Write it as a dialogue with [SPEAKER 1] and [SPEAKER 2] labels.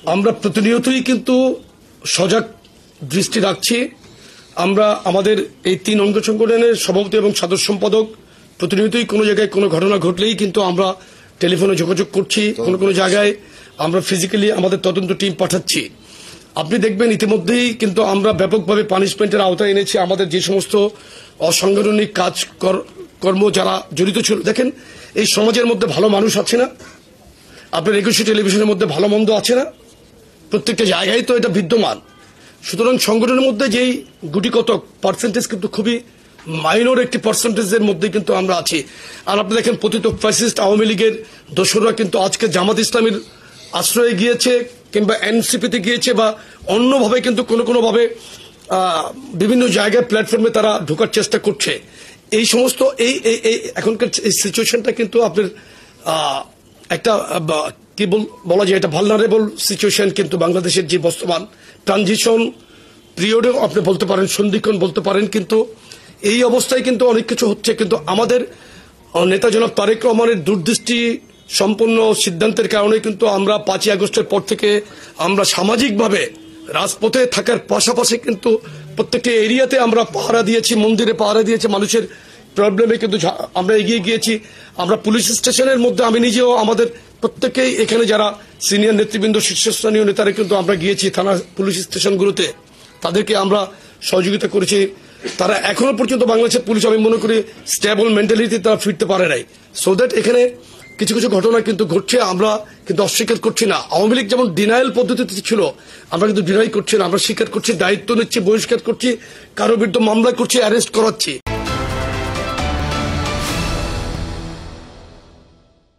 [SPEAKER 1] আমরা প্রতিনিয়তই কিন্তু সজাগ দৃষ্টি রাখছি। আমরা আমাদের এই 3 অঙ্গ সংগঠনের সভাপতি এবং সাধারণ সম্পাদক প্রতিনিয়তই কোনো জায়গায় কোনো ঘটনা ঘটলেই কিন্তু আমরা টেলিফোনে যোগাযোগ করছি। কোনো জায়গায় আমরা ফিজিক্যালি আমাদের তদন্ত টিম পাঠাচ্ছি। আপনি দেখবেন ইতিমধ্যেই কিন্তু আমরা ব্যাপকভাবে পানিশমেন্টের আওতায় এনেছি আমাদের যে সমস্ত অসাংগঠনিক কর্ম যারা জড়িত ছিল। দেখেন, এই সমাজের মধ্যে ভালো মানুষ আছে না? আপনার 21 টেলিভিশনের মধ্যে ভালো মন্দ আছে না? প্রত্যেকটা জায়গায় তো এটা বিদ্যমান। সুতরাং সংগঠনের মধ্যে যেই গুটি কতক পার্সেন্টেজ কিন্তু খুবই মাইনর একটি পার্সেন্টেজের মধ্যে কিন্তু আমরা আছি। আর আপনি দেখেন, পতিত ফ্যাসিস্ট আওয়ামী লীগের দোসররা কিন্তু আজকে জামাত ইসলামীর আশ্রয়ে গিয়েছে কিংবা এনসিপিতে গিয়েছে বা অন্যভাবে কিন্তু কোনোভাবে বিভিন্ন জায়গায় প্ল্যাটফর্মে তারা ঢোকার চেষ্টা করছে। এই সমস্ত এই এখনকার এই সিচুয়েশনটা কিন্তু আপনার একটা কি বলা যায়, এটা ভালনারেবল সিচুয়েশন কিন্তু বাংলাদেশের যে বর্তমান ট্রানজিশন পিরিয়ডেও আপনি বলতে পারেন, সন্ধিক্ষণ বলতে পারেন। কিন্তু এই অবস্থায় কিন্তু অনেক কিছু হচ্ছে। কিন্তু আমাদের নেতা জনাব তারেক রহমানের দূরদৃষ্টি সম্পন্ন সিদ্ধান্তের কারণে কিন্তু আমরা 5ই আগস্টের পর থেকে আমরা সামাজিকভাবে রাজপথে থাকার পাশাপাশি কিন্তু প্রত্যেকটি এরিয়াতে আমরা পাহারা দিয়েছি, মন্দিরে পাহারা দিয়েছি, মানুষের প্রবলেমে কিন্তু আমরা এগিয়ে গিয়েছি। আমরা পুলিশ স্টেশনের মধ্যে আমি নিজেও আমাদের প্রত্যেকেই এখানে যারা সিনিয়র নেতৃবৃন্দ শীর্ষস্থানীয় নেতারা কিন্তু আমরা গিয়েছি থানা পুলিশ স্টেশনগুলোতে, তাদেরকে আমরা সহযোগিতা করেছি। তারা এখনো পর্যন্ত বাংলাদেশের পুলিশ আমি মনে করি স্টেবল মেন্টালিটি তারা ফিরতে পারে নাই। সো দ্যাট এখানে কিছু কিছু ঘটনা কিন্তু ঘটছে, আমরা কিন্তু অস্বীকার করছি না। আওয়ামী লীগ যেমন ডিনায়াল পদ্ধতিতে ছিল, আমরা কিন্তু ডিনাই করছি না, আমরা স্বীকার করছি, দায়িত্ব নিচ্ছি, বহিষ্কার করছি, কারো বিরুদ্ধে মামলা করছি, অ্যারেস্ট করাচ্ছি।